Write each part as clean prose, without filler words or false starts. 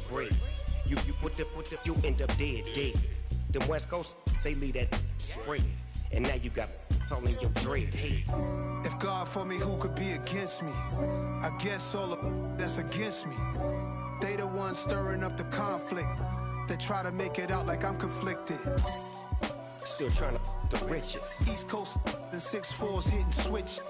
bread. You you end up dead. Them West Coast, they leave that spread. And now you got all in your dread head. If God for me, who could be against me? I guess all the that's against me. They the ones stirring up the conflict. They try to make it out like I'm conflicted. Still trying to the riches. East Coast and 6'4's hitting switch.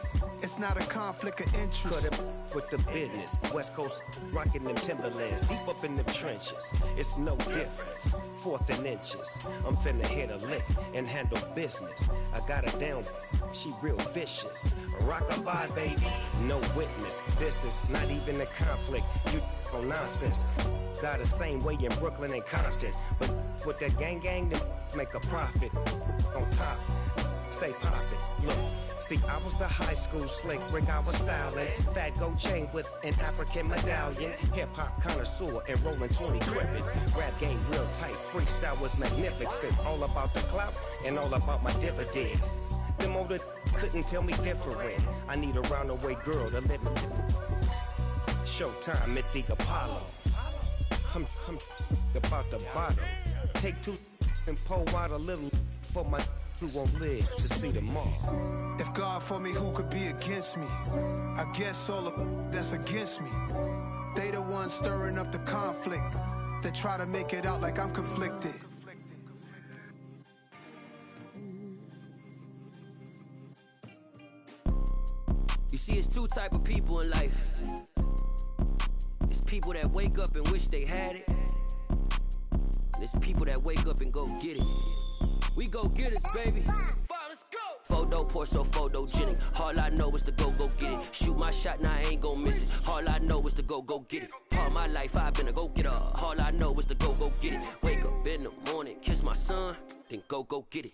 It's not a conflict of interest. Cut up with the business. West Coast rocking them Timberlands, deep up in them trenches. It's no difference. Fourth and inches. I'm finna hit a lick and handle business. I got her down, she real vicious. Rockabye, baby, no witness. This is not even a conflict. You on nonsense. Got the same way in Brooklyn and Compton, but with that gang, then make a profit. On top, stay poppin'. Look, see, I was the high school slick Rick, I was styling. Fat gold chain with an African medallion. Hip-hop connoisseur and rolling 20 crippin'. Rap game real tight, freestyle was magnificent. All about the clout and all about my dividends. Them older couldn't tell me different. I need a roundaway girl to live in. Showtime at the Apollo. I'm about the bottom. Take two and pour out a little for my who won't live to see tomorrow. If God for me, who could be against me? I guess all the that's against me. They the ones stirring up the conflict. They try to make it out like I'm conflicted. You see, it's two type of people in life. It's people that wake up and wish they had it. And it's people that wake up and go get it. We go get it, baby. Let's go. Photo poor, so photogenic. All I know is to go get it. Shoot my shot, now I ain't gon' miss it. All I know is to go get it. All my life I've been a go-getter. All I know is to go get it. Wake up in the morning, kiss my son, then go get it.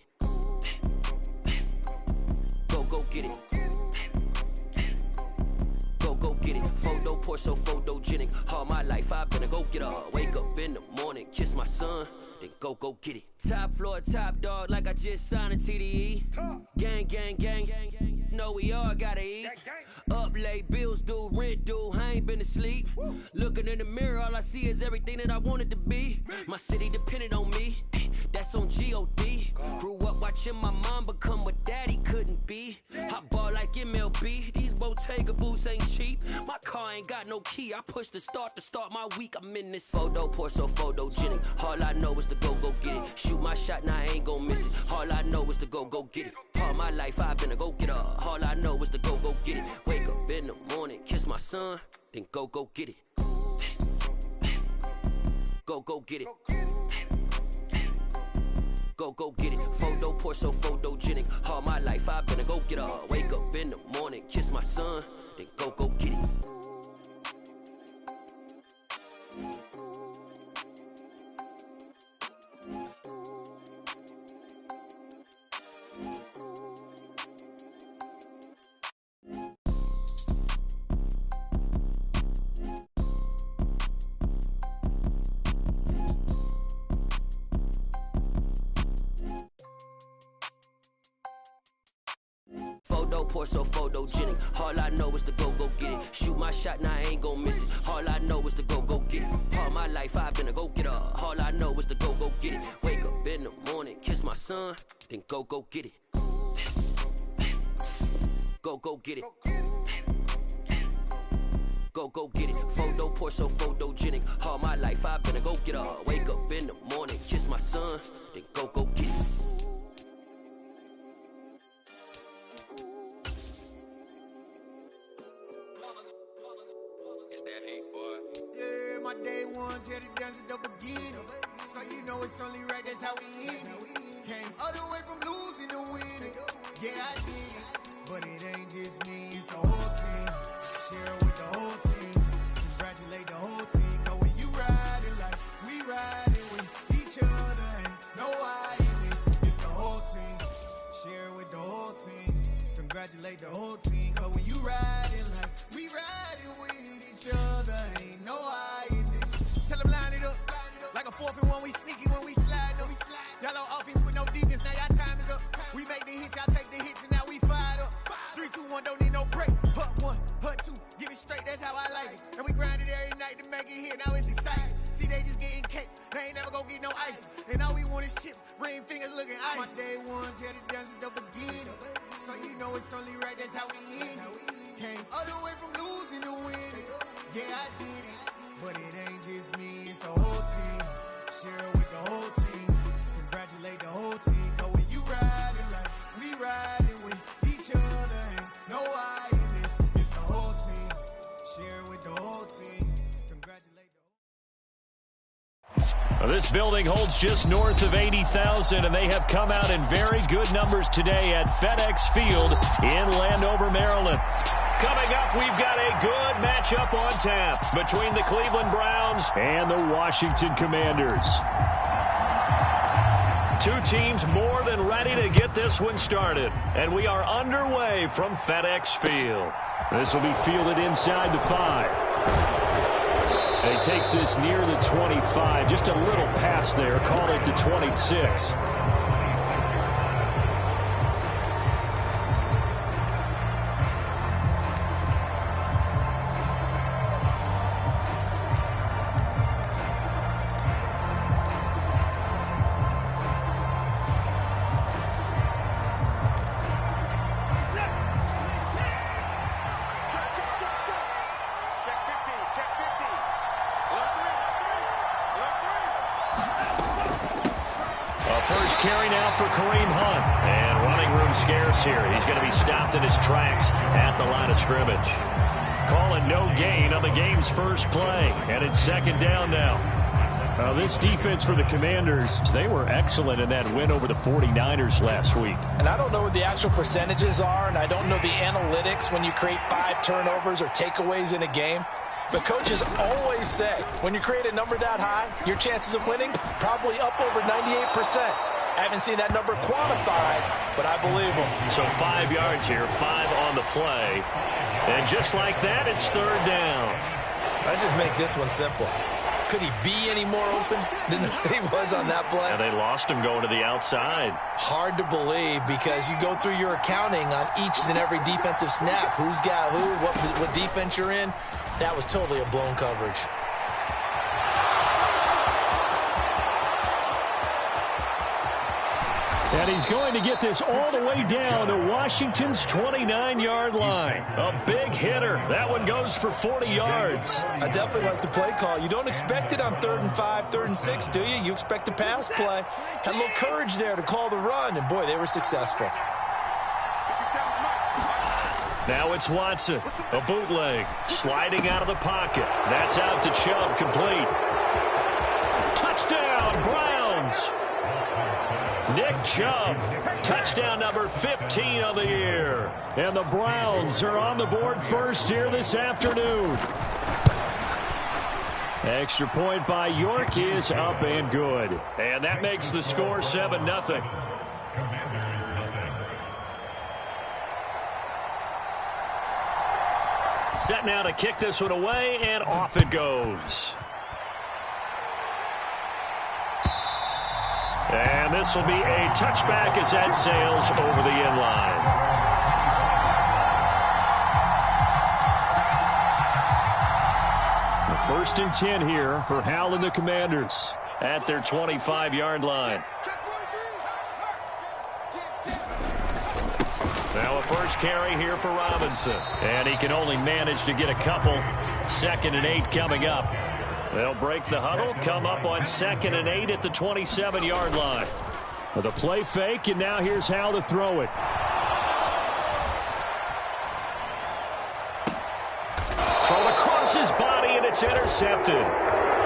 Go get it. Go get it. Photo poor, so photogenic. All my life I've been a go-getter. Wake up in the morning, kiss my son, then go get it. Top floor, top dog, like I just signed a TDE. Gang. Know we all gotta eat. Up late, bills due, rent due, I ain't been asleep. Looking in the mirror, all I see is everything that I wanted to be. My city depended on me, that's on G.O.D. Grew up watching my mom become what daddy couldn't be. I ball like MLB, these Bottega boots ain't cheap. My car ain't got no key, I push the start to start my week. I'm in this photo poor, so photogenic. All I know is to go get it. Shoot my shot, now I ain't gon' miss it. All I know is to go get it. All my life I've been a go-getter. All I know is to go get it. Wake up in the morning, kiss my son, then go get it. Go get it. Go get it. Photo poor, so photogenic. All my life I've been a go-getter. Wake up in the morning, kiss my son, then go get it. Poor, so photogenic. All I know is to go get it. Shoot my shot, now I ain't gon' miss it. All I know is to go get it. All my life I've been a go-getter. All I know is to go get it. Wake up in the morning, kiss my son, then go get it. Go get it. Go get it. Photo poor, so photogenic. All my life I've been a go-getter. Wake up in the morning, kiss my son, then go get it. My day ones here to dance at the beginning. So you know it's only right, that's how we end it. Came all the way from losing to winning. Yeah, I did it, but it ain't just me, it's the whole team. Share it with the whole team. Congratulate the whole team. Cause when you riding like we riding with each other, ain't no hiding. It's the whole team. Share it with the whole team. Congratulate the whole team. Cause when you riding like we riding with each other, ain't no hiding. Tell them line it up. Like a 4th and 1, we sneaky when we slide them. Y'all on offense with no defense, now y'all time is up. We make the hits, y'all take the hits, and now we fired up. 3, 2, 1, don't need no break. Hut 1, hut 2, give it straight, that's how I like it. And we grind it every night to make it hit, now it's exciting. See, they ain't never gonna get no ice. And all we want is chips, ring fingers looking ice. My day ones here to dance at the beginning. So you know it's only right, that's how we end it. Came all the way from losing to winning. Yeah, I did it. But it ain't just me, it's the whole team. Share it with the whole team. Congratulate the whole team. Cause when you riding like we riding with each other, ain't no I in this. It's the whole team. Share it with the whole team. Congratulate the whole team. This building holds just north of 80,000, and they have come out in very good numbers today at FedEx Field in Landover, Maryland. Coming up, we've got a good matchup on tap between the Cleveland Browns and the Washington Commanders. Two teams more than ready to get this one started, and we are underway from FedEx Field. This will be fielded inside the 5. And he takes this near the 25, just a little pass there, call it the 26. Here. He's going to be stopped in his tracks at the line of scrimmage. Calling no gain on the game's first play, and it's second down now. This defense for the Commanders, they were excellent in that win over the 49ers last week. And I don't know what the actual percentages are, and I don't know the analytics when you create 5 turnovers or takeaways in a game. But coaches always say, when you create a number that high, your chances of winning probably up over 98%. I haven't seen that number quantified, but I believe them. So 5 yards here, 5 on the play. And just like that, it's third down. Let's just make this one simple. Could he be any more open than he was on that play? And they lost him going to the outside. Hard to believe because you go through your accounting on each and every defensive snap. Who's got who, what defense you're in. That was totally a blown coverage. And he's going to get this all the way down to Washington's 29-yard line. A big hitter. That one goes for 40 yards. I definitely like the play call. You don't expect it on 3rd and 5, 3rd and 6, do you? You expect a pass play. Had a little courage there to call the run, and boy, they were successful. Now it's Watson, a bootleg, sliding out of the pocket. That's out to Chubb, complete. Touchdown, Browns! Nick Chubb, touchdown number 15 of the year. And the Browns are on the board first here this afternoon. Extra point by York is up and good. And that makes the score 7-0. Set now to kick this one away, and off it goes. And this will be a touchback as that sails over the end line. The 1st and 10 here for Hal and the Commanders at their 25-yard line. Now a first carry here for Robinson. And he can only manage to get a couple. 2nd and 8 coming up. They'll break the huddle, come up on 2nd and 8 at the 27-yard line. The play fake, and now here's how to throw it. Thrown across his body, and it's intercepted.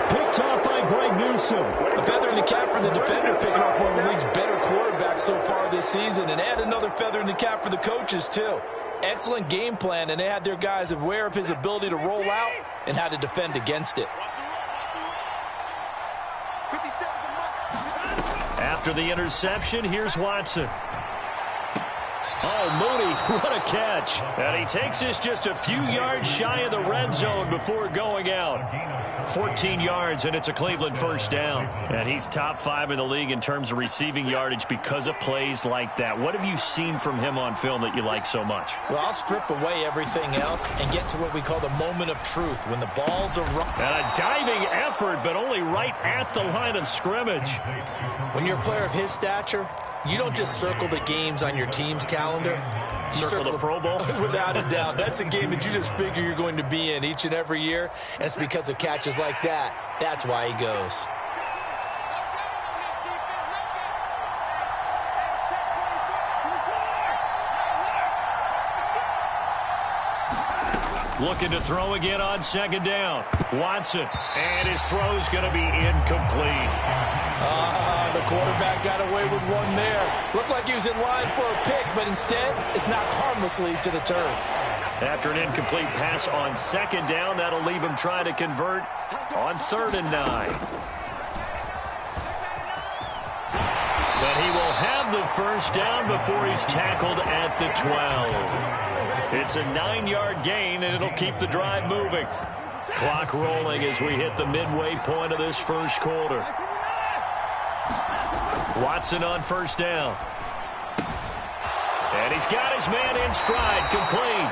Picked off by Greg Newsome. A feather in the cap for the defender, picking off one of the league's better quarterbacks so far this season, and add another feather in the cap for the coaches, too. Excellent game plan, and they had their guys aware of his ability to roll out and how to defend against it. After the interception, here's Watson. Oh, Mooney, what a catch. And he takes this just a few yards shy of the red zone before going out. 14 yards, and it's a Cleveland first down. And he's top 5 in the league in terms of receiving yardage because of plays like that. What have you seen from him on film that you like so much? Well, I'll strip away everything else and get to what we call the moment of truth, when the balls are run. And a diving effort, but only right at the line of scrimmage. When you're a player of his stature, you don't just circle the games on your team's calendar. You circle the Pro Bowl? Without a doubt. That's a game that you just figure you're going to be in each and every year. And it's because of catches like that. That's why he goes. Looking to throw again on second down. Watson. And his throw's going to be incomplete. The quarterback got away with one there. Looked like he was in line for a pick, but instead it's knocked harmlessly to the turf. After an incomplete pass on second down, that'll leave him trying to convert on 3rd and 9. But he will have the first down before he's tackled at the 12. It's a 9-yard gain, and it'll keep the drive moving. Clock rolling as we hit the midway point of this first quarter. Watson on first down. And he's got his man in stride, complete.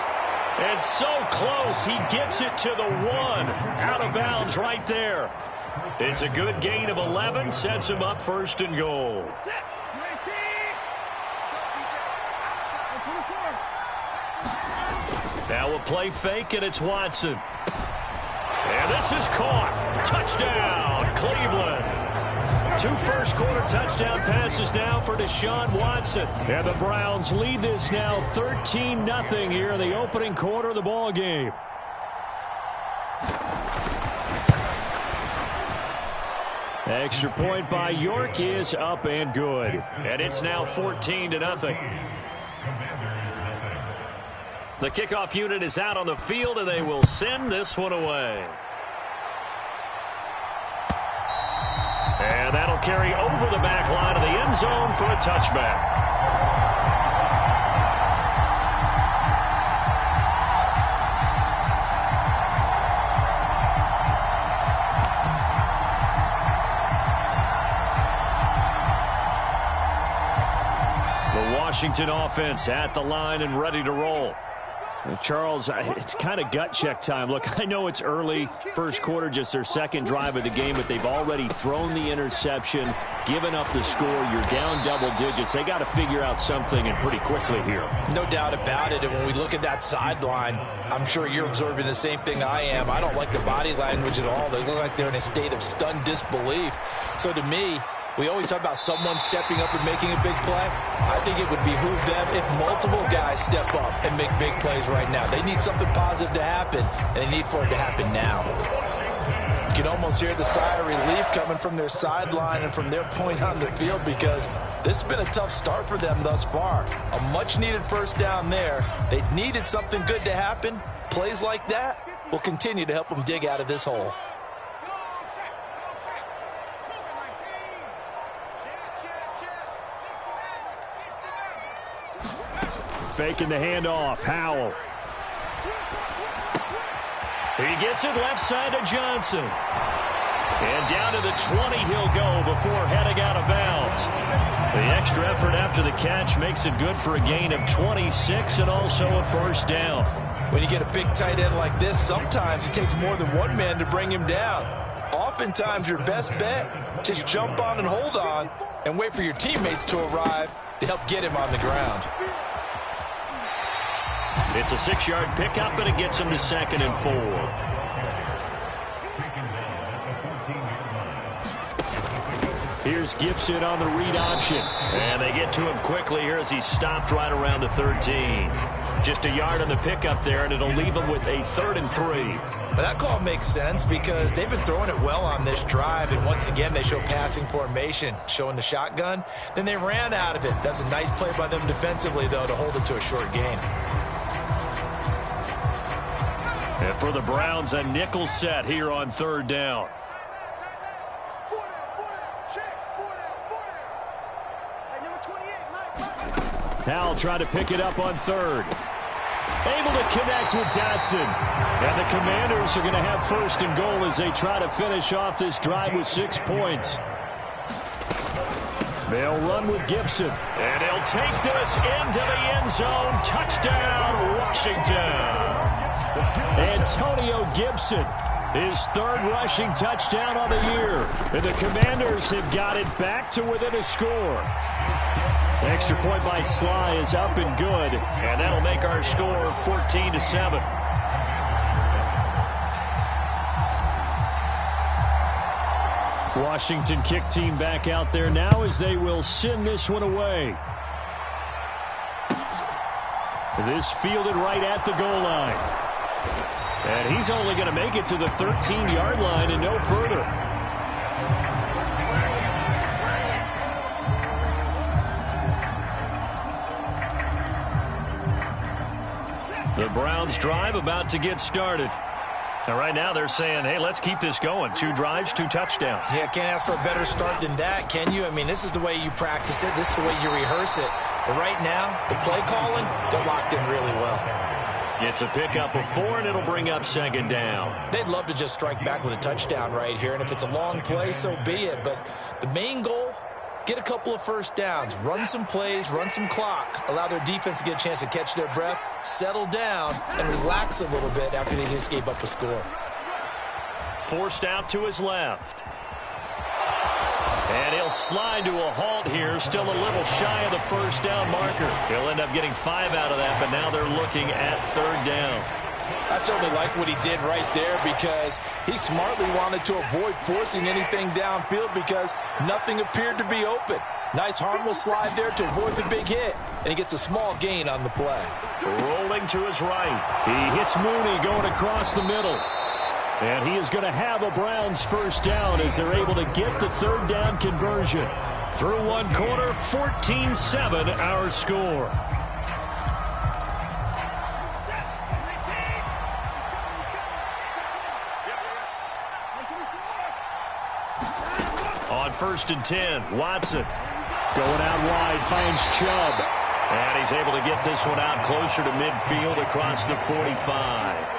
And so close, he gets it to the 1. Out of bounds right there. It's a good gain of 11, sets him up 1st and goal. Now a play fake, and it's Watson. And this is caught. Touchdown, Cleveland. 2 first-quarter touchdown passes now for Deshaun Watson. And the Browns lead this now 13-0 here in the opening quarter of the ball game. Extra point by York is up and good. And it's now 14-0. The kickoff unit is out on the field, and they will send this one away. And that'll carry over the back line of the end zone for a touchback. The Washington offense at the line and ready to roll. Charles, it's kind of gut check time. Look, I know it's early, first quarter, just their second drive of the game, but they've already thrown the interception, given up the score. You're down double digits. They got to figure out something, and pretty quickly here. No doubt about it. And when we look at that sideline, I'm sure you're observing the same thing I am. I don't like the body language at all. They look like they're in a state of stunned disbelief. So to me, we always talk about someone stepping up and making a big play. I think it would behoove them if multiple guys step up and make big plays right now. They need something positive to happen, and they need for it to happen now. You can almost hear the sigh of relief coming from their sideline and from their point on the field, because this has been a tough start for them thus far. A much-needed first down there. They needed something good to happen. Plays like that will continue to help them dig out of this hole. Faking the handoff. Howell. He gets it left side to Johnson. And down to the 20 he'll go before heading out of bounds. The extra effort after the catch makes it good for a gain of 26 and also a first down. When you get a big tight end like this, sometimes it takes more than one man to bring him down. Oftentimes your best bet, just jump on and hold on and wait for your teammates to arrive to help get him on the ground. It's a 6-yard pickup, and it gets him to 2nd and 4. Here's Gibson on the read option. And they get to him quickly here as he's stopped right around the 13. Just a yard on the pickup there, and it'll leave him with a 3rd and 3. But that call makes sense because they've been throwing it well on this drive, and once again they show passing formation, showing the shotgun. Then they ran out of it. That's a nice play by them defensively, though, to hold it to a short gain. And for the Browns, a nickel set here on 3rd down. Howell trying to pick it up on 3rd. Able to connect with Dotson. And the Commanders are going to have first and goal as they try to finish off this drive with 6 points. They'll run with Gibson. And he'll take this into the end zone. Touchdown, Washington. Antonio Gibson, his 3rd rushing touchdown of the year. And the Commanders have got it back to within a score. Extra point by Sly is up and good. And that'll make our score 14-7. Washington kick team back out there now as they will send this one away. This fielded right at the goal line. And he's only going to make it to the 13-yard line and no further. The Browns drive about to get started. And right now they're saying, hey, let's keep this going. 2 drives, 2 touchdowns. Yeah, can't ask for a better start than that, can you? I mean, this is the way you practice it. This is the way you rehearse it. But right now, the play calling, they're locked in really well. It's a pickup of 4, and it'll bring up 2nd down. They'd love to just strike back with a touchdown right here, and if it's a long play, so be it. But the main goal, get a couple of first downs, run some plays, run some clock, allow their defense to get a chance to catch their breath, settle down, and relax a little bit after they just gave up a score. Forced out to his left. And he'll slide to a halt here, still a little shy of the first down marker. He'll end up getting 5 out of that, but now they're looking at 3rd down. I certainly like what he did right there because he smartly wanted to avoid forcing anything downfield because nothing appeared to be open. Nice harmless slide there to avoid the big hit, and he gets a small gain on the play. Rolling to his right. He hits Mooney going across the middle. And he is going to have a Browns first down as they're able to get the 3rd down conversion. Through 1 quarter, 14-7 our score. On 1st and 10, Watson going out wide, finds Chubb. And he's able to get this one out closer to midfield across the 45.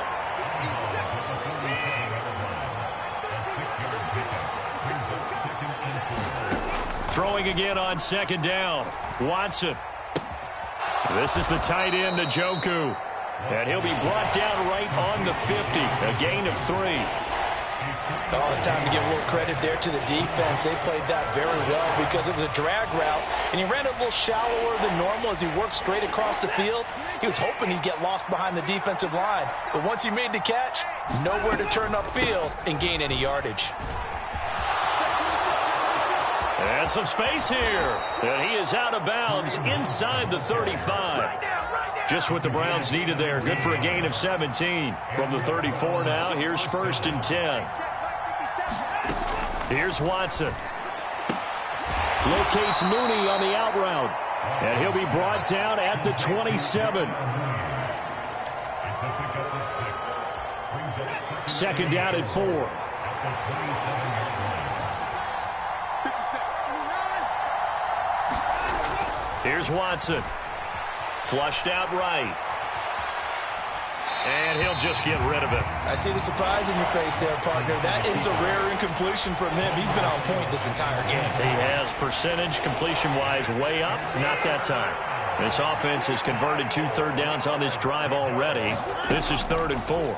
Throwing again on 2nd down. Watson. This is the tight end, Njoku. And he'll be brought down right on the 50. A gain of 3. Oh, it's time to give a little credit there to the defense. They played that very well because it was a drag route, and he ran a little shallower than normal as he worked straight across the field. He was hoping he'd get lost behind the defensive line, but once he made the catch, nowhere to turn upfield and gain any yardage. And some space here. And he is out of bounds inside the 35. Just what the Browns needed there. Good for a gain of 17. From the 34 now, here's 1st and 10. Here's Watson. Locates Mooney on the out route. And he'll be brought down at the 27. 2nd down at 4. Here's Watson. Flushed out right. And he'll just get rid of it. I see the surprise in your face there, partner. That is a rare incompletion from him. He's been on point this entire game. He has percentage completion-wise way up. Not that time. This offense has converted 2 third downs on this drive already. This is 3rd and 4.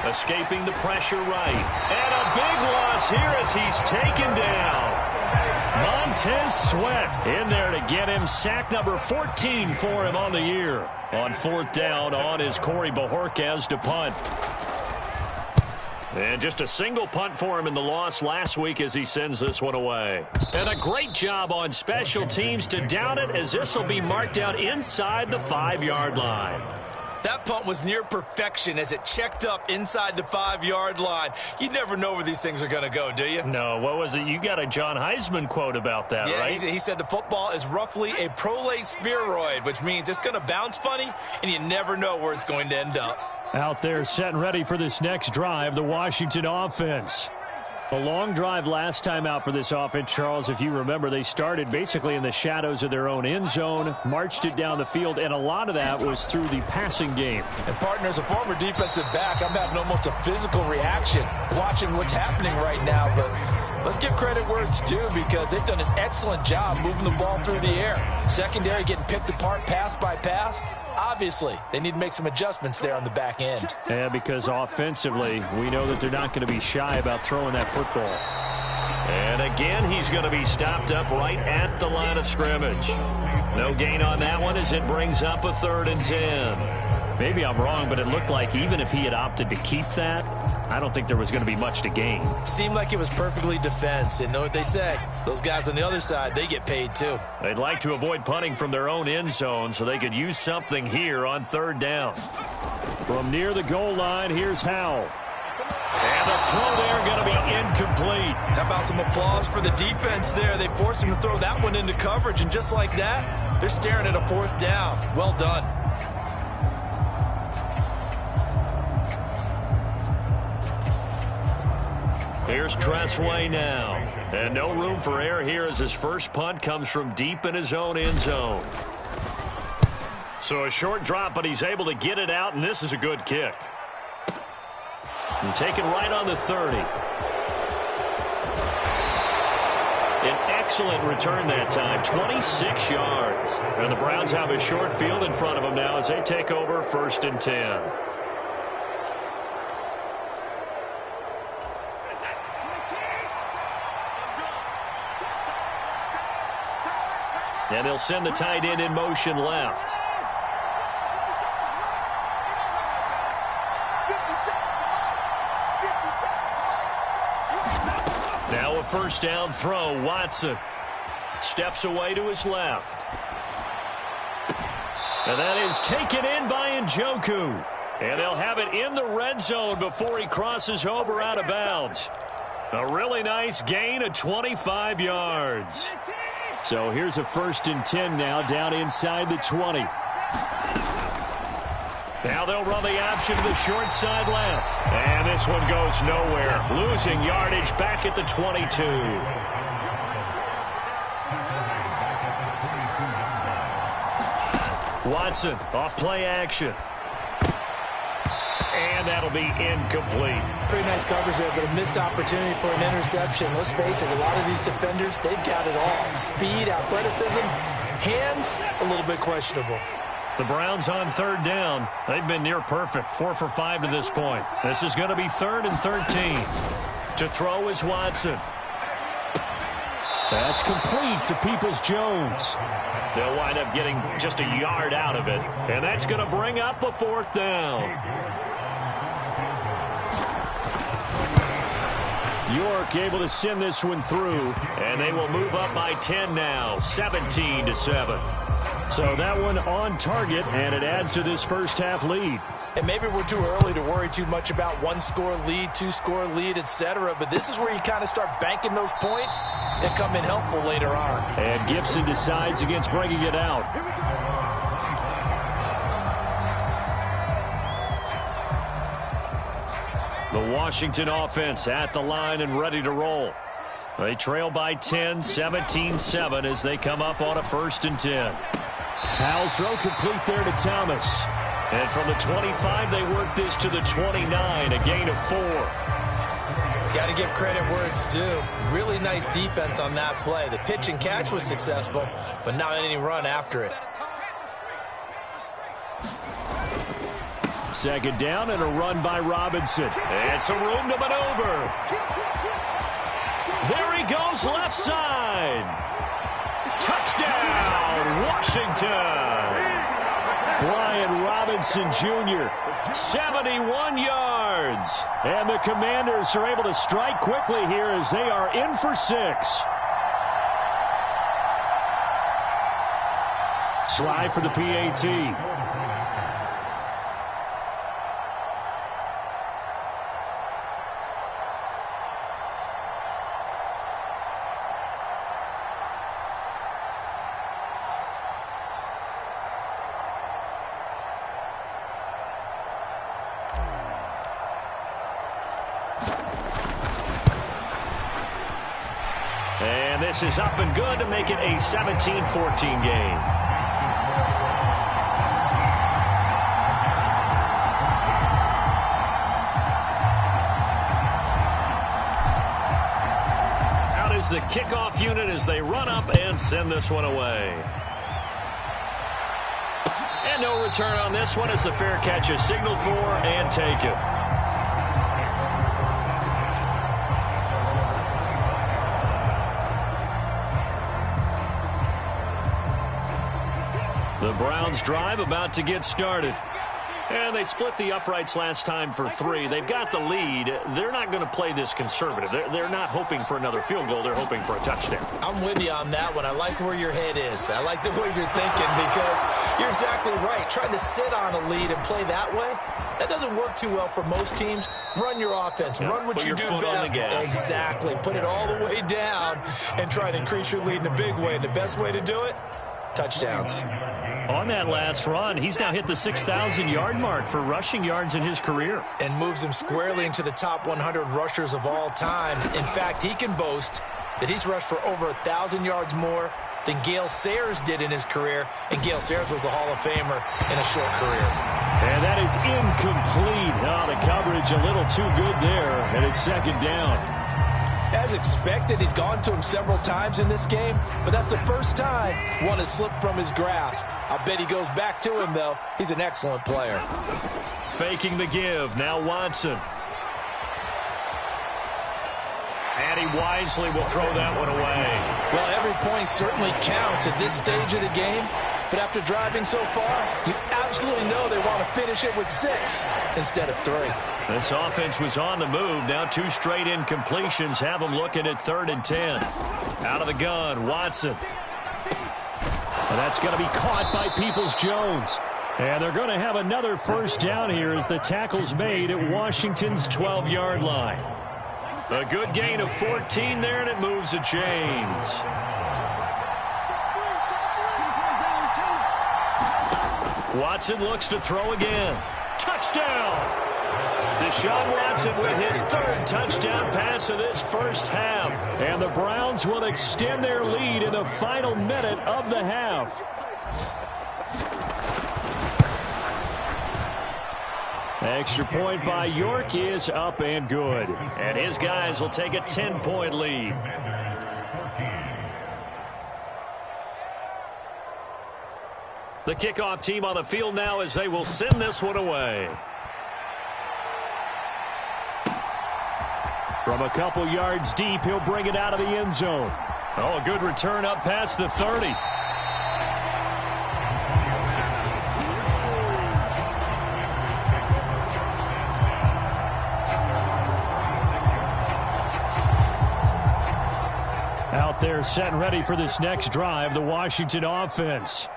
Escaping the pressure right. And a big loss here as he's taken down. Montez Sweat in there to get him. Sack number 14 for him on the year. On 4th down on is Corey Bojorquez to punt. And just a single punt for him in the loss last week as he sends this one away. And a great job on special teams to down it as this will be marked out inside the 5-yard line. That punt was near perfection as it checked up inside the 5-yard line. You never know where these things are going to go, do you? No, what was it? You got a John Heisman quote about that, right? He said the football is roughly a prolate spheroid, which means it's going to bounce funny, and you never know where it's going to end up. Out there set and ready for this next drive, the Washington offense. A long drive last time out for this offense, Charles. If you remember, they started basically in the shadows of their own end zone, marched it down the field, and a lot of that was through the passing game. And partner, as a former defensive back, I'm having almost a physical reaction watching what's happening right now. But let's give credit where it's due, because they've done an excellent job moving the ball through the air. Secondary getting picked apart pass by pass. Obviously, they need to make some adjustments there on the back end. Yeah, because offensively, we know that they're not going to be shy about throwing that football. And again, he's going to be stopped up right at the line of scrimmage. No gain on that one as it brings up a 3rd and 10. Maybe I'm wrong, but it looked like even if he had opted to keep that, I don't think there was going to be much to gain. Seemed like it was perfectly defense. And know what they say? Those guys on the other side, they get paid too. They'd like to avoid punting from their own end zone so they could use something here on 3rd down. From near the goal line, here's Howell. And the throw there going to be incomplete. How about some applause for the defense there? They forced him to throw that one into coverage, and just like that, they're staring at a 4th down. Well done. Here's Tressway now. And no room for error here as his first punt comes from deep in his own end zone. So a short drop, but he's able to get it out, and this is a good kick. And taken right on the 30. An excellent return that time, 26 yards. And the Browns have a short field in front of them now as they take over 1st and 10. And they'll send the tight end in motion left. Now a 1st down throw. Watson steps away to his left. And that is taken in by Njoku. And they'll have it in the red zone before he crosses over out of bounds. A really nice gain of 25 yards. So here's a 1st and 10 now down inside the 20. Now they'll run the option to the short side left. And this one goes nowhere. Losing yardage back at the 22. Watson off play action. And that'll be incomplete. Pretty nice coverage there, but a missed opportunity for an interception. Let's face it, a lot of these defenders, they've got it all. Speed, athleticism, hands, a little bit questionable. The Browns on 3rd down. They've been near perfect, 4 for 5 to this point. This is going to be 3rd and 13. To throw is Watson. That's complete to Peoples-Jones. They'll wind up getting just a yard out of it, and that's going to bring up a 4th down. York able to send this one through, and they will move up by 10 now, 17-7. So that one on target, and it adds to this first half lead. And maybe we're too early to worry too much about 1-score lead, 2-score lead, etc. But this is where you kind of start banking those points that come in helpful later on. And Gibson decides against bringing it out. The Washington offense at the line and ready to roll. They trail by 10, 17-7 as they come up on a 1st and 10. Howell's throw complete there to Thomas. And from the 25, they work this to the 29, a gain of 4. Got to give credit where it's due. Really nice defense on that play. The pitch and catch was successful, but not any run after it. 2nd down and a run by Robinson. And some room to maneuver. There he goes left side. Touchdown, Washington. Brian Robinson Jr., 71 yards. And the Commanders are able to strike quickly here as they are in for 6. Slide for the PAT. this is up and good to make it a 17-14 game. Out is the kickoff unit as they run up and send this one away. And no return on this one as the fair catch is signaled for and taken. The Browns drive about to get started. And they split the uprights last time for 3. They've got the lead. They're not going to play this conservative. They're not hoping for another field goal. They're hoping for a touchdown. I'm with you on that one. I like where your head is. I like the way you're thinking because you're exactly right. Trying to sit on a lead and play that way, that doesn't work too well for most teams. Run your offense. Yeah, run what you do best. Exactly. Put it all the way down and try to increase your lead in a big way. And the best way to do it, touchdowns. On that last run, he's now hit the 6,000-yard mark for rushing yards in his career. And moves him squarely into the top 100 rushers of all time. In fact, he can boast that he's rushed for over 1,000 yards more than Gale Sayers did in his career. And Gale Sayers was a Hall of Famer in a short career. And that is incomplete. Oh, the coverage a little too good there, and it's second down. As expected, he's gone to him several times in this game, but that's the first time one has slipped from his grasp. I bet he goes back to him, though. He's an excellent player. Faking the give. Now Watson. And he wisely will throw that one away. Well, every point certainly counts at this stage of the game, but after driving so far, you absolutely know they want to finish it with 6 instead of 3. This offense was on the move. Now 2 straight incompletions have them looking at 3rd and 10. Out of the gun, Watson. And that's going to be caught by Peoples-Jones. And they're going to have another first down here as the tackle's made at Washington's 12-yard line. A good gain of 14 there, and it moves the chains. Watson looks to throw again. Touchdown! Deshaun Watson with his 3rd touchdown pass of this first half. And the Browns will extend their lead in the final minute of the half. Extra point by York is up and good. And his guys will take a 10-point lead. The kickoff team on the field now as they will send this one away. From a couple yards deep, he'll bring it out of the end zone. Oh, a good return up past the 30. Out there set and ready for this next drive, the Washington offense.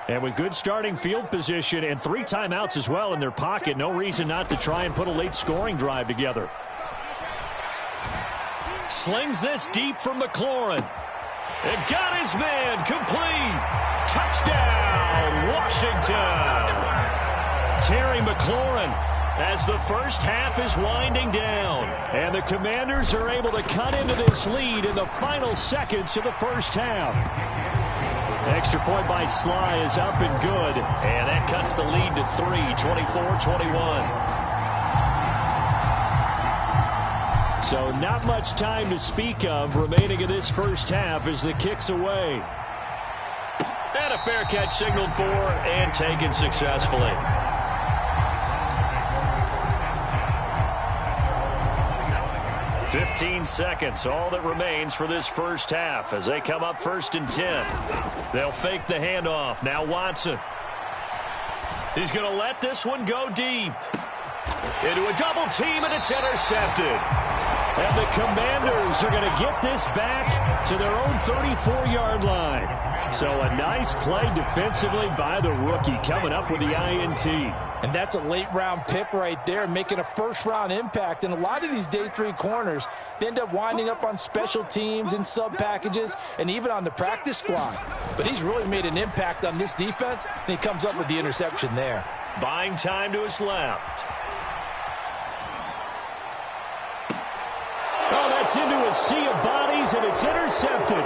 And with good starting field position and 3 timeouts as well in their pocket, no reason not to try and put a late scoring drive together. Slings this deep from McLaurin. And got his man complete. Touchdown, Washington. Terry McLaurin as the first half is winding down. And the Commanders are able to cut into this lead in the final seconds of the first half. Extra point by Sly is up and good. And that cuts the lead to 3, 24-21. So not much time to speak of remaining in this first half as the kick's away. And a fair catch signaled for and taken successfully. 15 seconds, all that remains for this first half as they come up 1st and 10. They'll fake the handoff. Now Watson. He's going to let this one go deep. Into a double team, and it's intercepted. And the Commanders are going to get this back to their own 34-yard line. So a nice play defensively by the rookie coming up with the INT. And that's a late-round pick right there, making a first-round impact. And a lot of these day 3 corners, they end up winding up on special teams and sub-packages and even on the practice squad. But he's really made an impact on this defense, and he comes up with the interception there. Buying time to his left. gets into a sea of bodies, and it's intercepted.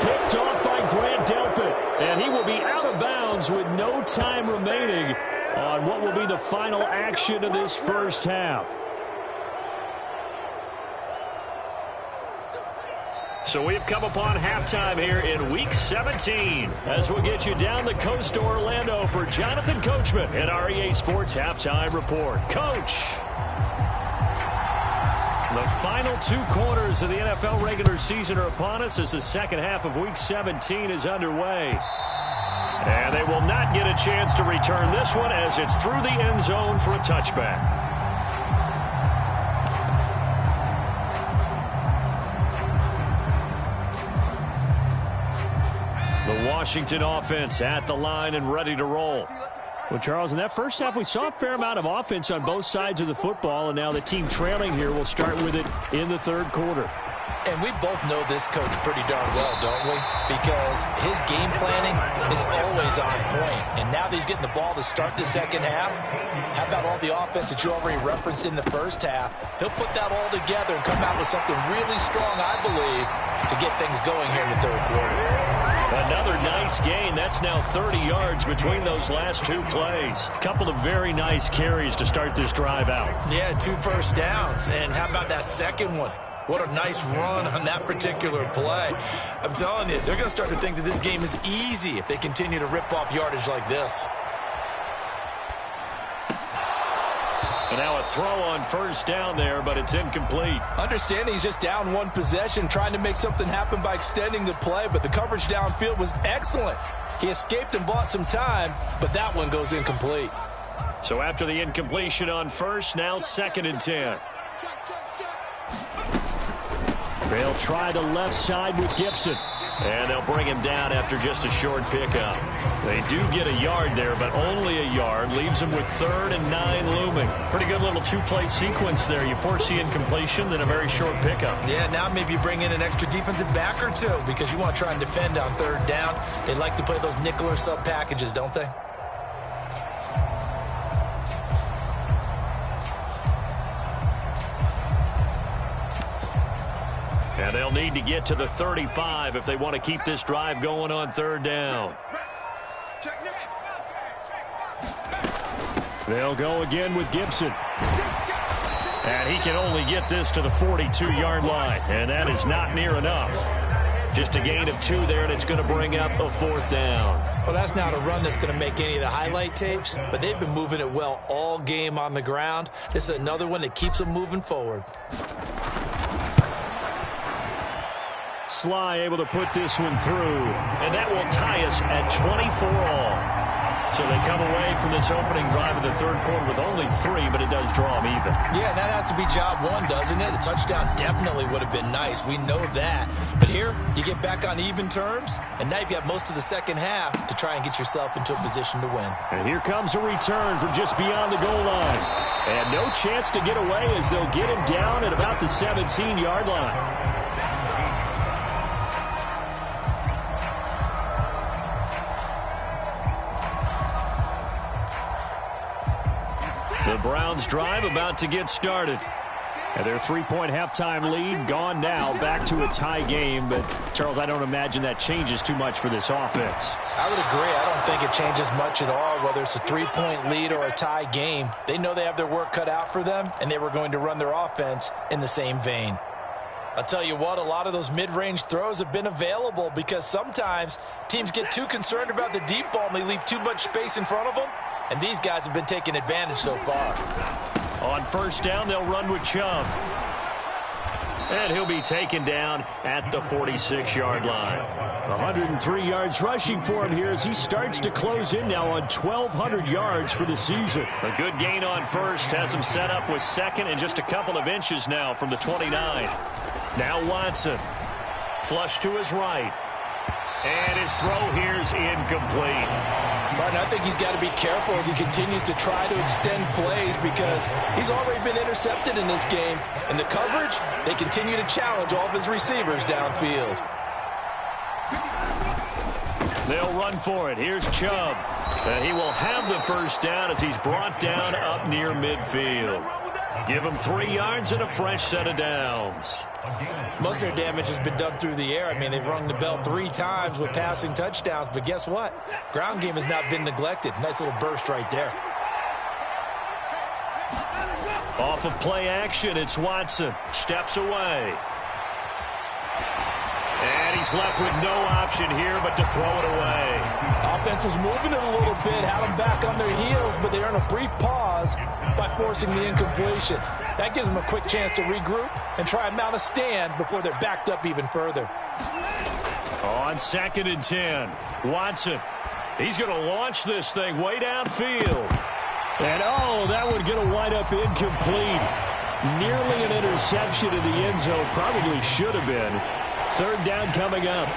Picked off by Grant Delpit. And he will be out of bounds with no time remaining on what will be the final action of this first half. So we've come upon halftime here in Week 17 as we'll get you down the coast to Orlando for Jonathan Coachman in our EA Sports Halftime Report. Coach. The final 2 quarters of the NFL regular season are upon us as the second half of Week 17 is underway. And they will not get a chance to return this one as it's through the end zone for a touchback. The Washington offense at the line and ready to roll. Well, Charles, in that first half, we saw a fair amount of offense on both sides of the football, and now the team trailing here will start with it in the third quarter. And we both know this coach pretty darn well, don't we? Because his game planning is always on point. And now that he's getting the ball to start the second half, how about all the offense that you already referenced in the first half? He'll put that all together and come out with something really strong, I believe, to get things going here in the third quarter. Another nice gain. That's now 30 yards between those last 2 plays. Couple of very nice carries to start this drive out. Yeah, 2 first downs. And how about that second one? What a nice run on that particular play. I'm telling you, they're going to start to think that this game is easy if they continue to rip off yardage like this. And now a throw on first down there, but it's incomplete. Understanding he's just down 1 possession, trying to make something happen by extending the play, but the coverage downfield was excellent. He escaped and bought some time, but that one goes incomplete. So after the incompletion on first, now 2nd and 10. They'll try the left side with Gibson. And they'll bring him down after just a short pickup. They do get a yard there, but only a yard. Leaves them with 3rd and 9 looming. Pretty good little 2-play sequence there. You force the incompletion, then a very short pickup. Yeah, now maybe you bring in an extra defensive back or 2 because you want to try and defend on 3rd down. They like to play those nickel or sub packages, don't they? And they'll need to get to the 35 if they want to keep this drive going on 3rd down. They'll go again with Gibson. And he can only get this to the 42-yard line. And that is not near enough. Just a gain of 2 there, and it's going to bring up a 4th down. Well, that's not a run that's going to make any of the highlight tapes, but they've been moving it well all game on the ground. This is another one that keeps them moving forward. Sly able to put this one through, and that will tie us at 24 all. So they come away from this opening drive of the third quarter with only 3, but it does draw them even. Yeah, that has to be job 1, doesn't it? A touchdown definitely would have been nice. We know that. But here, you get back on even terms, and now you've got most of the second half to try and get yourself into a position to win. And here comes a return from just beyond the goal line. And no chance to get away as they'll get him down at about the 17-yard line. The Browns drive about to get started. And their 3-point halftime lead gone now, back to a tie game. But, Charles, I don't imagine that changes too much for this offense. I would agree. I don't think it changes much at all, whether it's a 3-point lead or a tie game. They know they have their work cut out for them, and they were going to run their offense in the same vein. I'll tell you what, a lot of those mid-range throws have been available because sometimes teams get too concerned about the deep ball and they leave too much space in front of them. And these guys have been taking advantage so far. On first down, they'll run with Chubb. And he'll be taken down at the 46-yard line. 103 yards rushing for him here as he starts to close in now on 1,200 yards for the season. A good gain on first has him set up with 2nd and just a couple of inches now from the 29. Now Watson. Flush to his right. And his throw here's incomplete. Martin, I think he's got to be careful as he continues to try to extend plays because he's already been intercepted in this game. And the coverage, they continue to challenge all of his receivers downfield. They'll run for it. Here's Chubb. And he will have the first down as he's brought down up near midfield. Give them 3 yards and a fresh set of downs. Most of their damage has been done through the air. I mean, they've rung the bell 3 times with passing touchdowns, but guess what? Ground game has not been neglected. Nice little burst right there. Off of play action, it's Watson. Steps away. And he's left with no option here but to throw it away. Offense was moving it a little bit, had them back on their heels, but they earn a brief pause by forcing the incompletion. That gives them a quick chance to regroup and try and mount a stand before they're backed up even further. On 2nd and 10, Watson. He's going to launch this thing way downfield. And, oh, that would get a wind up incomplete. Nearly an interception in the end zone. Probably should have been. 3rd down coming up.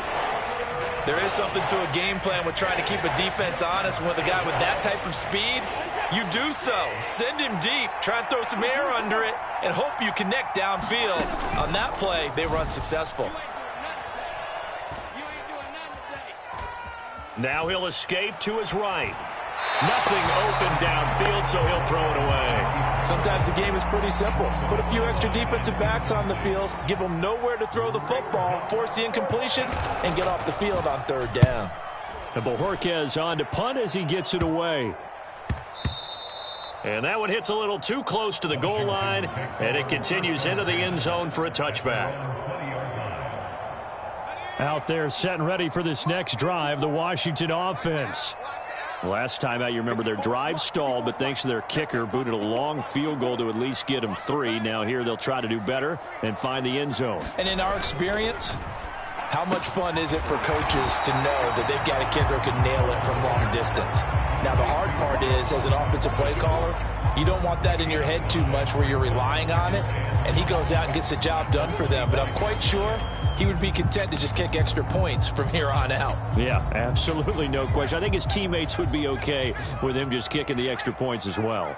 There is something to a game plan with trying to keep a defense honest. With a guy with that type of speed, you do so. Send him deep, try and throw some air under it, and hope you connect downfield. On that play, they were unsuccessful. Now he'll escape to his right. Nothing open downfield, so he'll throw it away. Sometimes the game is pretty simple. Put a few extra defensive backs on the field, give them nowhere to throw the football, force the incompletion, and get off the field on 3rd down. And Bojorquez on to punt as he gets it away. And that one hits a little too close to the goal line, and it continues into the end zone for a touchback. Out there set and ready for this next drive, the Washington offense. Last time out, you remember their drive stalled, but thanks to their kicker, booted a long field goal to at least get them 3. Now here they'll try to do better and find the end zone. And in our experience, how much fun is it for coaches to know that they've got a kicker who can nail it from long distance? Now the hard part is, as an offensive play caller, you don't want that in your head too much where you're relying on it, and he goes out and gets the job done for them. But I'm quite sure he would be content to just kick extra points from here on out. Yeah, absolutely no question. I think his teammates would be okay with him just kicking the extra points as well.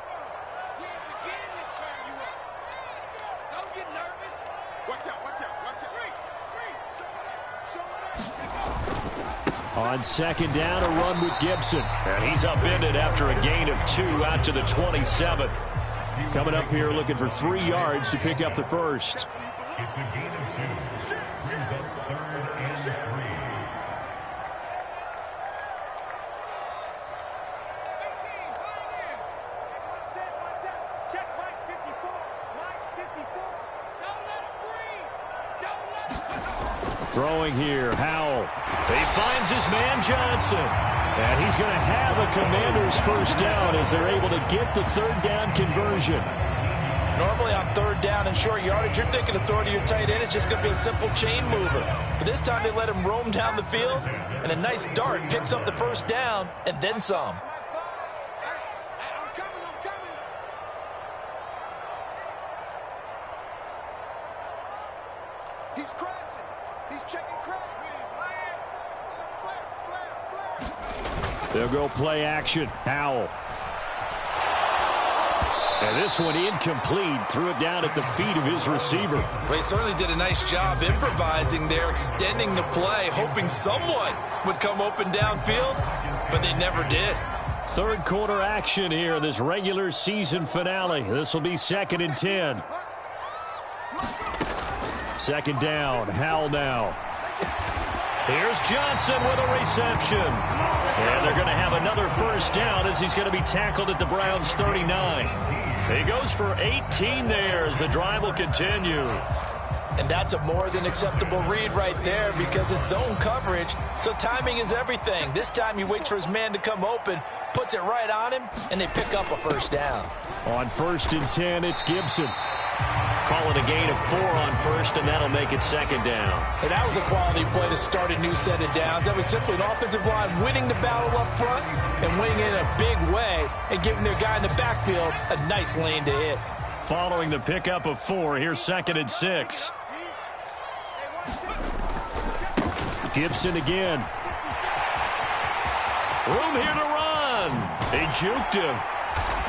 On 2nd down, a run with Gibson. And he's upended after a gain of 2 out to the 27. Coming up here looking for 3 yards to pick up the first. It's a gain of 2. Brings up 3rd and 3. Throwing here, Howell. He finds his man Johnson. And he's going to have a Commander's first down as they're able to get the 3rd down conversion. Normally on 3rd down and short yardage, you're thinking of throwing to your tight end. It's just going to be a simple chain mover. But this time they let him roam down the field, and a nice dart picks up the first down and then some. He's crashing. He's checking crash. They'll go play action. Howell. And this one incomplete. Threw it down at the feet of his receiver. Well, he certainly did a nice job improvising there, extending the play, hoping someone would come open downfield, but they never did. 3rd quarter action here in this regular season finale. This will be 2nd and 10. 2nd down. Howell now. Here's Johnson with a reception. And they're going to have another first down as he's going to be tackled at the Browns' 39. He goes for 18 there as the drive will continue. And that's a more than acceptable read right there because it's zone coverage, so timing is everything. This time he waits for his man to come open, puts it right on him, and they pick up a first down. On 1st and 10, it's Gibson. Call it a gain of 4 on 1st, and that'll make it 2nd down. And that was a quality play to start a new set of downs. That was simply an offensive line winning the battle up front and winning in a big way and giving their guy in the backfield a nice lane to hit. Following the pickup of 4, here's 2nd and 6. Gibson again. Room here to run. They juked him.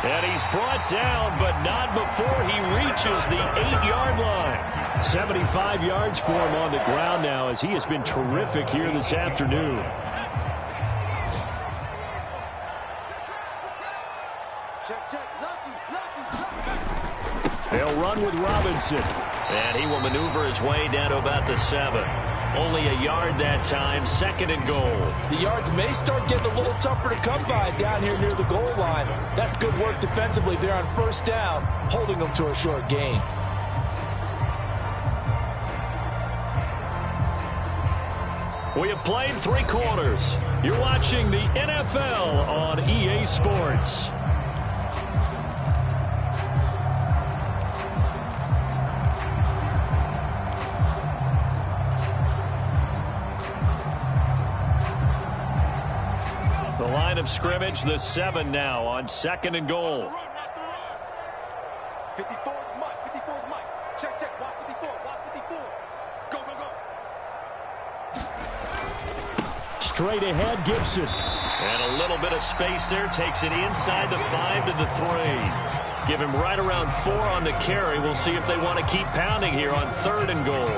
And he's brought down, but not before he reaches the 8-yard line. 75 yards for him on the ground now as he has been terrific here this afternoon. one with Robinson. And he will maneuver his way down to about the 7. Only a yard that time, 2nd and goal. The yards may start getting a little tougher to come by down here near the goal line. That's good work defensively there on 1st down, holding them to a short gain. We have played 3 quarters. You're watching the NFL on EA Sports. The line of scrimmage, the 7 now on 2nd and goal. 54 is Mike. 54 is Mike. Check, check. Watch 54. Watch 54. Go, go, go. Straight ahead, Gibson. And a little bit of space there. Takes it inside the 5 to the 3. Give him right around 4 on the carry. We'll see if they want to keep pounding here on 3rd and goal.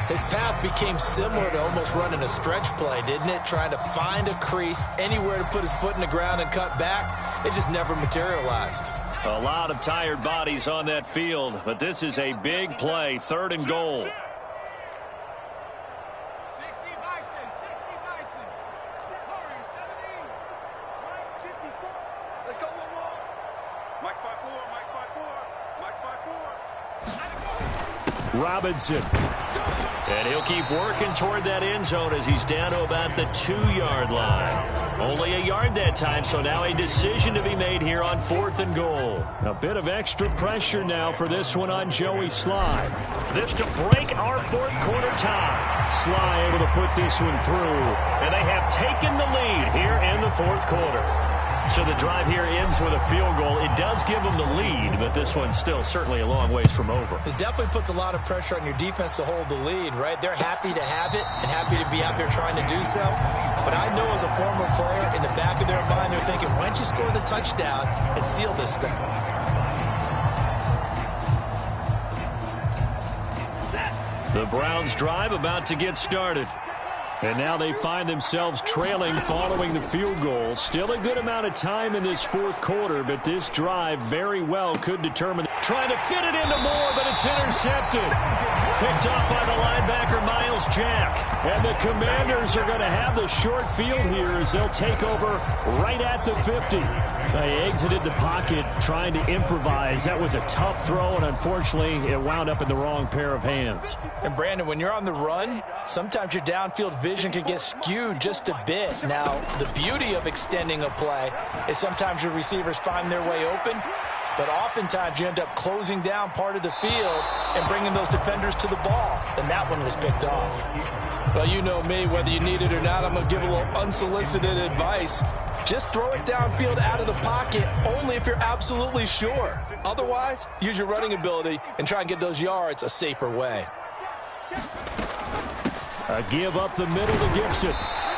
His path became similar to almost running a stretch play, didn't it? Trying to find a crease, anywhere to put his foot in the ground and cut back. It just never materialized. A lot of tired bodies on that field, but this is a big play, 3rd and goal. 60 Bison. 60 Bison. Hurry, 17. Mike, 54. Let's go one more. Mike's 5-4. Mike's 5-4. Mike's 5-4. Robinson. And he'll keep working toward that end zone as he's down to about the 2-yard line. Only a yard that time, so now a decision to be made here on 4th and goal. A bit of extra pressure now for this one on Joey Sly. This to break our 4th quarter tie. Sly able to put this one through, and they have taken the lead here in the 4th quarter. So the drive here ends with a field goal. It does give them the lead, but this one's still certainly a long ways from over. It definitely puts a lot of pressure on your defense to hold the lead, right? They're happy to have it and happy to be out there trying to do so. But I know as a former player, in the back of their mind, they're thinking, why don't you score the touchdown and seal this thing? The Browns drive about to get started. And now they find themselves trailing following the field goal. Still a good amount of time in this 4th quarter, but this drive very well could determine. Trying to fit it into Moore, but it's intercepted. Picked off by the linebacker, Miles Jack. And the Commanders are going to have the short field here as they'll take over right at the 50. They exited the pocket trying to improvise. That was a tough throw, and unfortunately, it wound up in the wrong pair of hands. And Brandon, when you're on the run, sometimes your downfield vision can get skewed just a bit. Now, the beauty of extending a play is sometimes your receivers find their way open, but oftentimes you end up closing down part of the field and bringing those defenders to the ball. And that one was picked off. Well, you know me, whether you need it or not, I'm going to give a little unsolicited advice. Just throw it downfield out of the pocket only if you're absolutely sure. Otherwise, use your running ability and try and get those yards a safer way. A give up the middle to Gibson.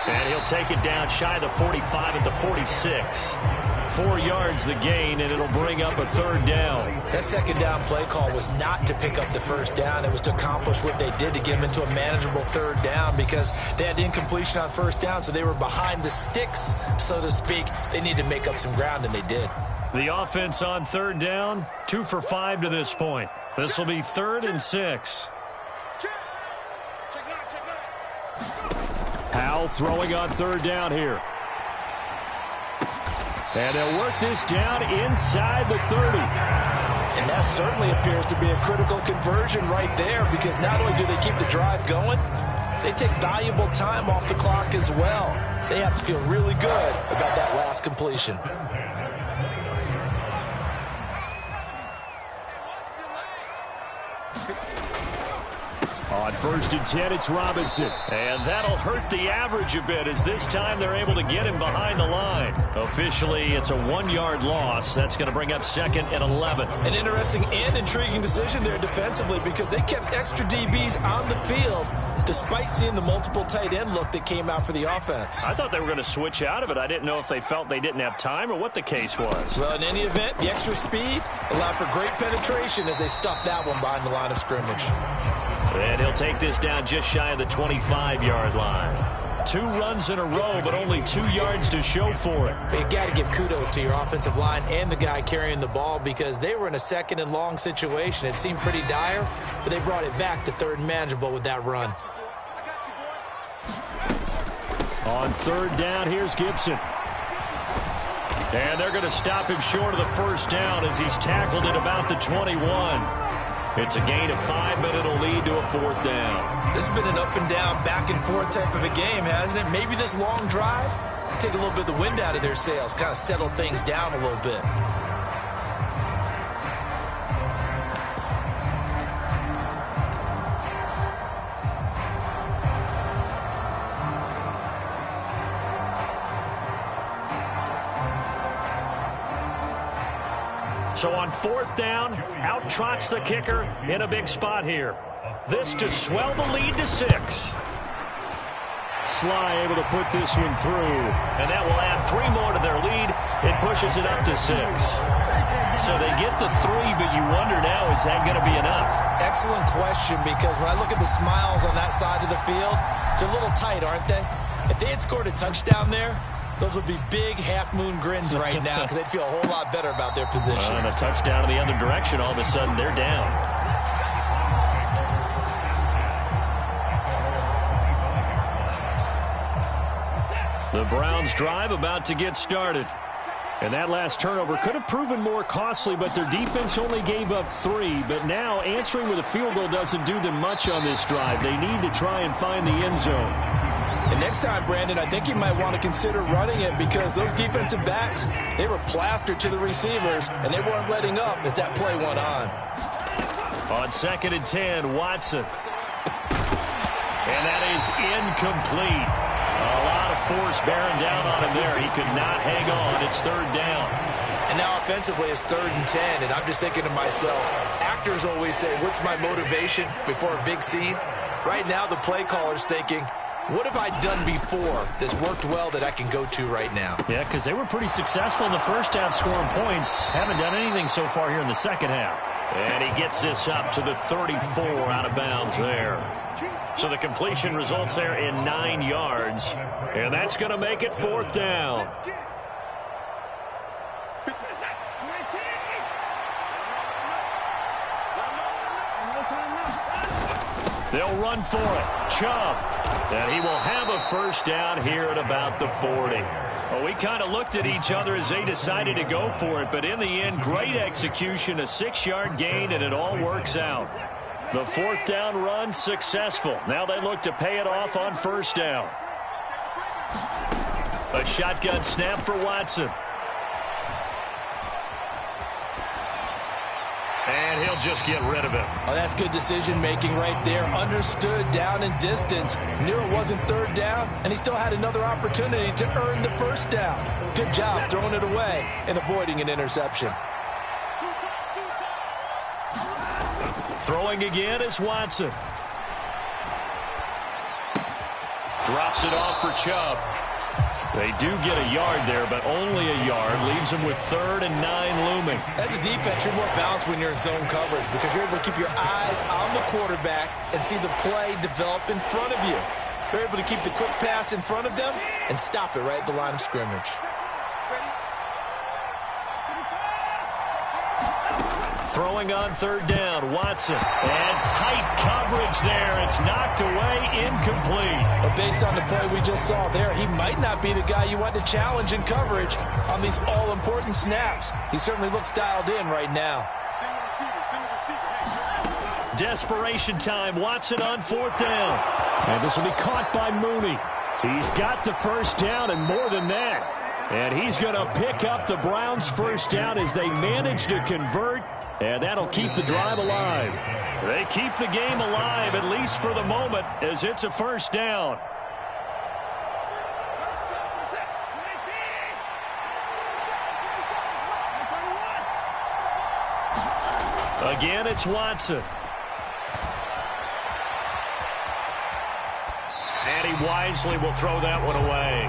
And he'll take it down shy of the 45 at the 46. 4 yards the gain, and it'll bring up a 3rd down. That 2nd down play call was not to pick up the 1st down. It was to accomplish what they did to get them into a manageable 3rd down because they had incompletion on 1st down, so they were behind the sticks, so to speak. They needed to make up some ground, and they did. The offense on 3rd down, 2 for 5 to this point. This will be 3rd and 6. Powell throwing on 3rd down here. And they'll work this down inside the 30. And that certainly appears to be a critical conversion right there because not only do they keep the drive going, they take valuable time off the clock as well. They have to feel really good about that last completion. On 1st and 10, it's Robinson. And that'll hurt the average a bit as this time they're able to get him behind the line. Officially, it's a 1-yard loss. That's going to bring up 2nd and 11. An interesting and intriguing decision there defensively because they kept extra DBs on the field despite seeing the multiple tight end look that came out for the offense. I thought they were going to switch out of it. I didn't know if they felt they didn't have time or what the case was. Well, in any event, the extra speed allowed for great penetration as they stuffed that one behind the line of scrimmage. And he'll take this down just shy of the 25-yard line. 2 runs in a row, but only 2 yards to show for it. You got to give kudos to your offensive line and the guy carrying the ball because they were in a 2nd and long situation. It seemed pretty dire, but they brought it back to 3rd and manageable with that run. On 3rd down, here's Gibson. And they're going to stop him short of the 1st down as he's tackled at about the 21. It's a gain of 5, but it'll lead to a 4th down. This has been an up and down, back and forth type of a game, hasn't it? Maybe this long drive can take a little bit of the wind out of their sails, kind of settle things down a little bit. So on 4th down, out trots the kicker in a big spot here. This to swell the lead to 6. Sly able to put this one through, and that will add 3 more to their lead. It pushes it up to 6. So they get the 3, but you wonder now, is that going to be enough? Excellent question, because when I look at the smiles on that side of the field, they're a little tight, aren't they? If they had scored a touchdown there, those would be big half-moon grins right now because they'd feel a whole lot better about their position. And a touchdown in the other direction, all of a sudden they're down. The Browns drive about to get started. And that last turnover could have proven more costly, but their defense only gave up 3. But now answering with a field goal doesn't do them much on this drive. They need to try and find the end zone. And next time, Brandon, I think you might want to consider running it because those defensive backs, they were plastered to the receivers, and they weren't letting up as that play went on. On 2nd and 10, Watson. And that is incomplete. A lot of force bearing down on him there. He could not hang on. It's 3rd down. And now offensively it's 3rd and 10, and I'm just thinking to myself, actors always say, what's my motivation before a big scene? Right now the play caller's thinking, what have I done before that's worked well that I can go to right now? Yeah, because they were pretty successful in the first half scoring points. Haven't done anything so far here in the second half. And he gets this up to the 34 out of bounds there. So the completion results there in 9 yards. And that's going to make it 4th down. They'll run for it. Chubb. And he will have a 1st down here at about the 40. Well, we kind of looked at each other as they decided to go for it. But in the end, great execution, a 6-yard gain, and it all works out. The 4th down run successful. Now they look to pay it off on 1st down. A shotgun snap for Watson. And he'll just get rid of it. Oh, that's good decision-making right there. Understood down and distance. Knew it wasn't 3rd down, and he still had another opportunity to earn the 1st down. Good job throwing it away and avoiding an interception. Throwing again is Watson. Drops it off for Chubb. They do get a yard there, but only a yard. Leaves them with 3rd and 9 looming. As a defense, you're more balanced when you're in zone coverage because you're able to keep your eyes on the quarterback and see the play develop in front of you. They're able to keep the quick pass in front of them and stop it right at the line of scrimmage. Throwing on 3rd down, Watson. And tight coverage there. It's knocked away, incomplete. But based on the play we just saw there, he might not be the guy you want to challenge in coverage on these all-important snaps. He certainly looks dialed in right now. Desperation time. Watson on 4th down. And this will be caught by Mooney. He's got the 1st down and more than that. And he's going to pick up the Browns' 1st down as they manage to convert. And that'll keep the drive alive. They keep the game alive, at least for the moment, as it's a 1st down. Again, it's Watson. And he wisely will throw that one away.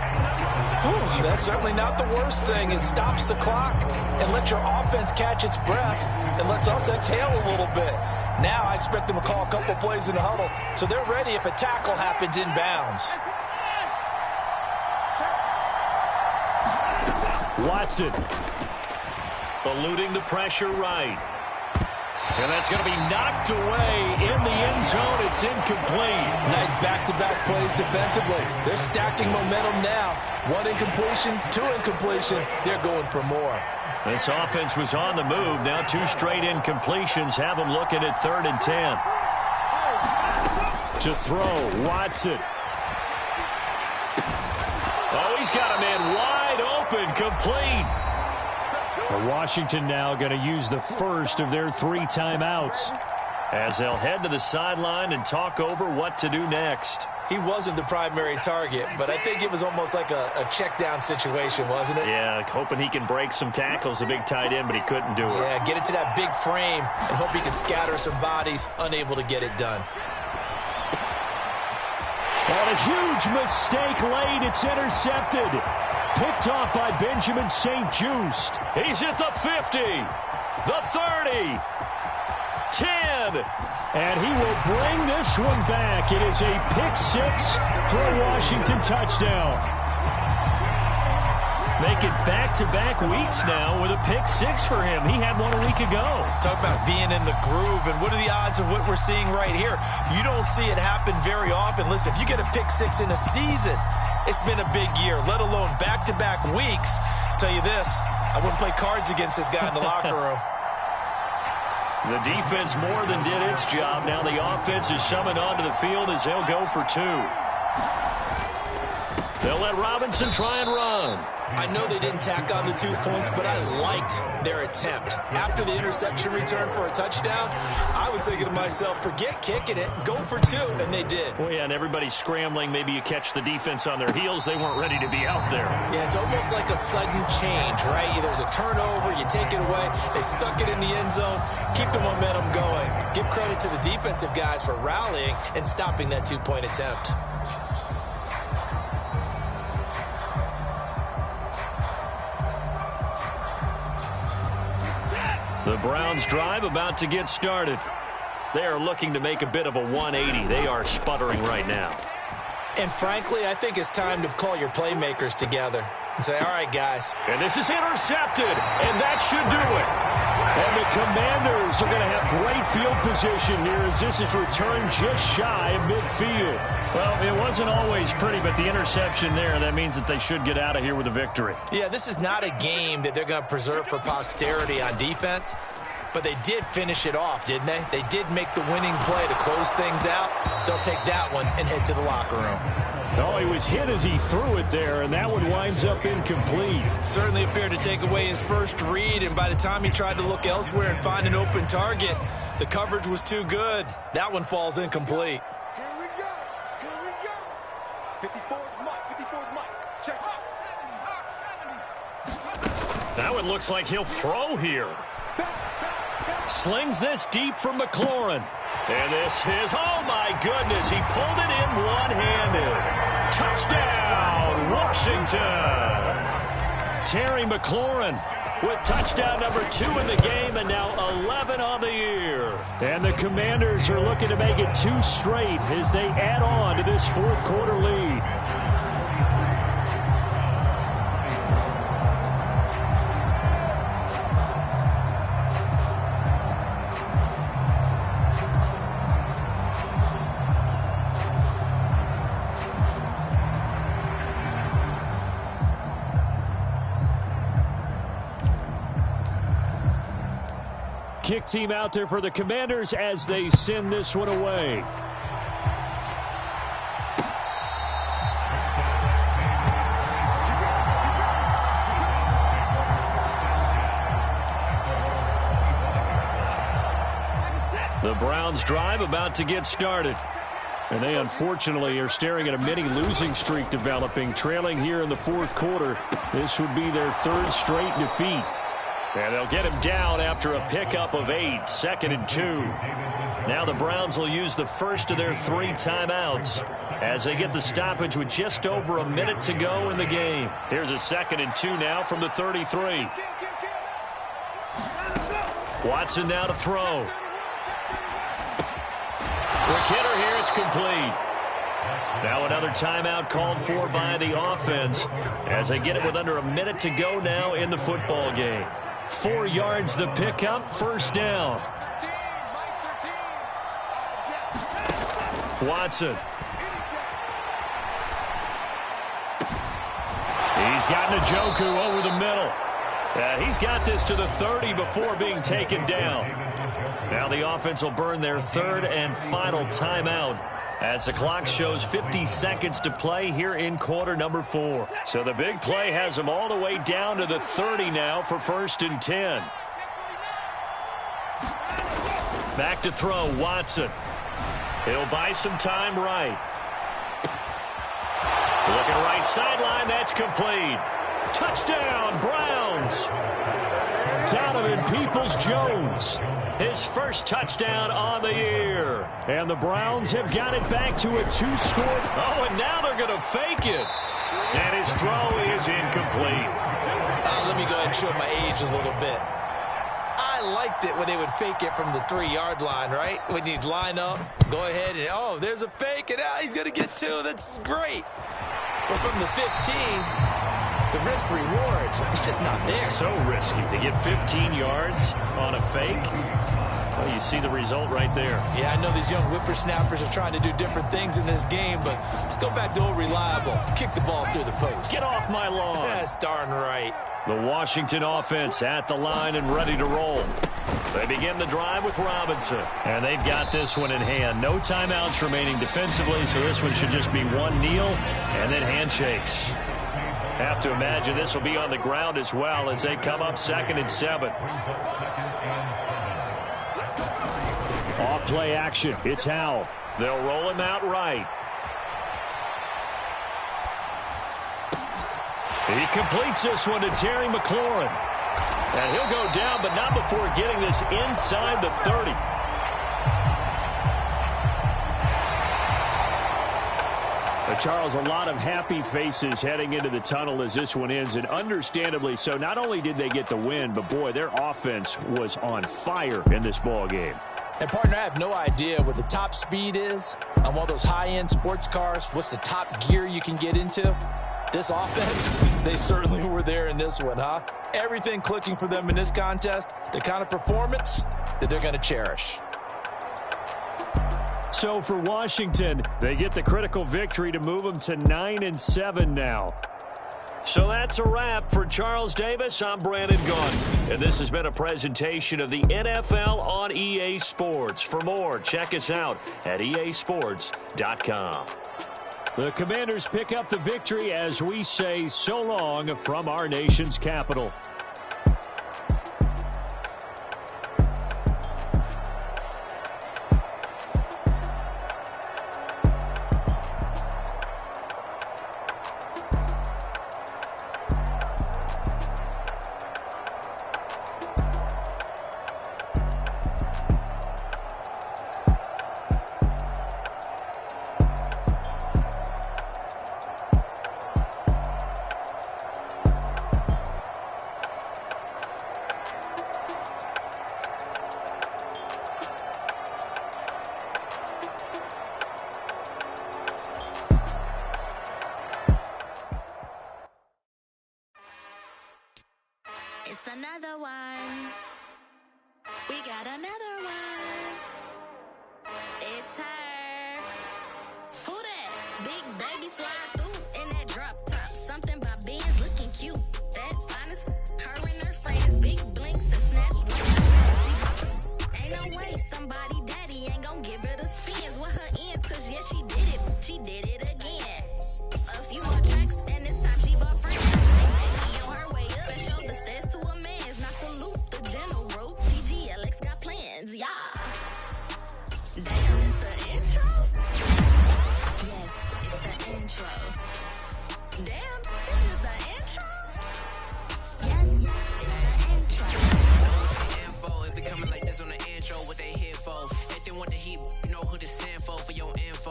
Ooh, that's certainly not the worst thing. It stops the clock and lets your offense catch its breath and lets us exhale a little bit. Now I expect them to call a couple plays in the huddle so they're ready if a tackle happens inbounds. Watson. Eluding the pressure right. And that's going to be knocked away in the end zone. It's incomplete. Nice back-to-back plays defensively. They're stacking momentum now. 1 incompletion, 2 incompletion. They're going for more. This offense was on the move. Now 2 straight incompletions have them looking at 3rd and 10. To throw, Watson. Oh, he's got a man wide open, complete. Washington now going to use the first of their 3 timeouts as they'll head to the sideline and talk over what to do next. He wasn't the primary target, but I think it was almost like a check-down situation, wasn't it? Yeah, hoping he can break some tackles, a big tight end, but he couldn't do it. Yeah, get it to that big frame and hope he can scatter some bodies, unable to get it done. And a huge mistake late. It's intercepted. Picked off by Benjamin St-Juste. He's at the 50, the 30, 10. And he will bring this one back. It is a pick 6 for a Washington touchdown. Make it back-to-back weeks now with a pick 6 for him. He had one a week ago. Talk about being in the groove, and what are the odds of what we're seeing right here? You don't see it happen very often. Listen, if you get a pick 6 in a season, it's been a big year, let alone back-to-back weeks. Tell you this, I wouldn't play cards against this guy in the locker room. The defense more than did its job. Now the offense is summoned onto the field as they'll go for 2. They'll let Robinson try and run. I know they didn't tack on the 2 points, but I liked their attempt. After the interception return for a touchdown, I was thinking to myself, forget kicking it, go for 2, and they did. Well, yeah, and everybody's scrambling. Maybe you catch the defense on their heels. They weren't ready to be out there. Yeah, it's almost like a sudden change, right? There's a turnover, you take it away, they stuck it in the end zone, keep the momentum going. Give credit to the defensive guys for rallying and stopping that 2-point attempt. The Browns drive about to get started. They are looking to make a bit of a 180. They are sputtering right now. And frankly, I think it's time to call your playmakers together and say, all right, guys. And this is intercepted, and that should do it. And the Commanders are going to have great field position here as this is returned just shy of midfield. Well, it wasn't always pretty, but the interception there, that means that they should get out of here with a victory. Yeah, this is not a game that they're going to preserve for posterity on defense, but they did finish it off, didn't they? They did make the winning play to close things out. They'll take that one and head to the locker room. Oh, he was hit as he threw it there, and that one winds up incomplete. Certainly appeared to take away his first read, and by the time he tried to look elsewhere and find an open target, the coverage was too good. That one falls incomplete. Here we go. Here we go. 54's Mike. 54's Mike. Check. Hawk 70. Hawk 70. That one looks like he'll throw here. Slings this deep from McLaurin. And this is, oh my goodness, he pulled it in one-handed. Touchdown, Washington. Terry McLaurin with touchdown number 2 in the game and now 11 on the year. And the Commanders are looking to make it 2 straight as they add on to this 4th quarter lead. Kick team out there for the Commanders as they send this one away. The Browns drive about to get started. And they unfortunately are staring at a mini losing streak developing, trailing here in the 4th quarter. This would be their 3rd straight defeat. And they'll get him down after a pickup of 8, 2nd and 2. Now the Browns will use the first of their 3 timeouts as they get the stoppage with just over a minute to go in the game. Here's a 2nd and 2 now from the 33. Watson now to throw. Quick hitter here, it's complete. Now another timeout called for by the offense as they get it with under a minute to go now in the football game. 4 yards the pickup, first down. Watson. He's got Njoku over the middle. He's got this to the 30 before being taken down. Now the offense will burn their third and final timeout as the clock shows 50 seconds to play here in quarter number 4. So the big play has them all the way down to the 30 now for 1st and 10. Back to throw, Watson. He'll buy some time right. Looking right sideline, that's complete. Touchdown, Browns. Donovan Peoples-Jones, his first touchdown on the year. And the Browns have got it back to a 2-score. Oh, and now they're going to fake it. And his throw is incomplete. Let me go ahead and show my age a little bit. I liked it when they would fake it from the 3-yard line, right? When you'd line up, go ahead and, oh, there's a fake, and he's going to get 2. That's great. But from the 15, the risk-reward, it's just not there. So risky to get 15 yards on a fake. Well, you see the result right there. Yeah, I know these young whippersnappers are trying to do different things in this game, but let's go back to old reliable. Kick the ball through the post. Get off my lawn. That's darn right. The Washington offense at the line and ready to roll. They begin the drive with Robinson. And they've got this one in hand. No timeouts remaining defensively, so this one should just be one kneel and then handshakes. Have to imagine this will be on the ground as well as they come up 2nd and 7. Off play action. It's Howell. They'll roll him out right. He completes this one to Terry McLaurin. And he'll go down, but not before getting this inside the 30. Charles, a lot of happy faces heading into the tunnel as this one ends, and understandably so. Not only did they get the win, but boy, their offense was on fire in this ball game. And partner, I have no idea what the top speed is on one of those high-end sports cars. What's the top gear you can get into? This offense, they certainly were there in this one, huh? Everything clicking for them in this contest, the kind of performance that they're going to cherish. So for Washington, they get the critical victory to move them to 9-7 now. So that's a wrap for Charles Davis. I'm Brandon Gunn, and this has been a presentation of the NFL on EA Sports. For more, check us out at easports.com. The Commanders pick up the victory as we say so long from our nation's capital. It's another one. We got another one. It's her. Who that? Big baby slide through in that drop top. Something by Benz looking cute. That's honest. Her and her friends, big blinks and snatch. Ain't no way.